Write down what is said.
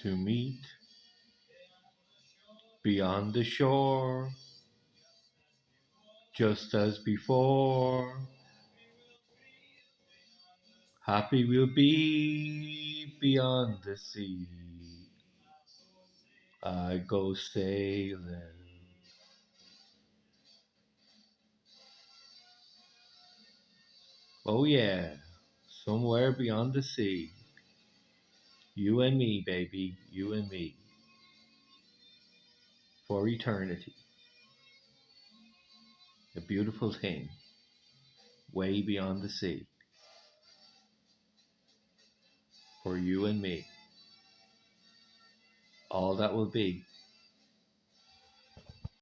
to meet beyond the shore, just as before. Happy we'll be beyond the sea. I go sailing. Oh, yeah, somewhere beyond the sea. You and me, baby, you and me. For eternity. A beautiful thing, way beyond the sea. For you and me. All that will be.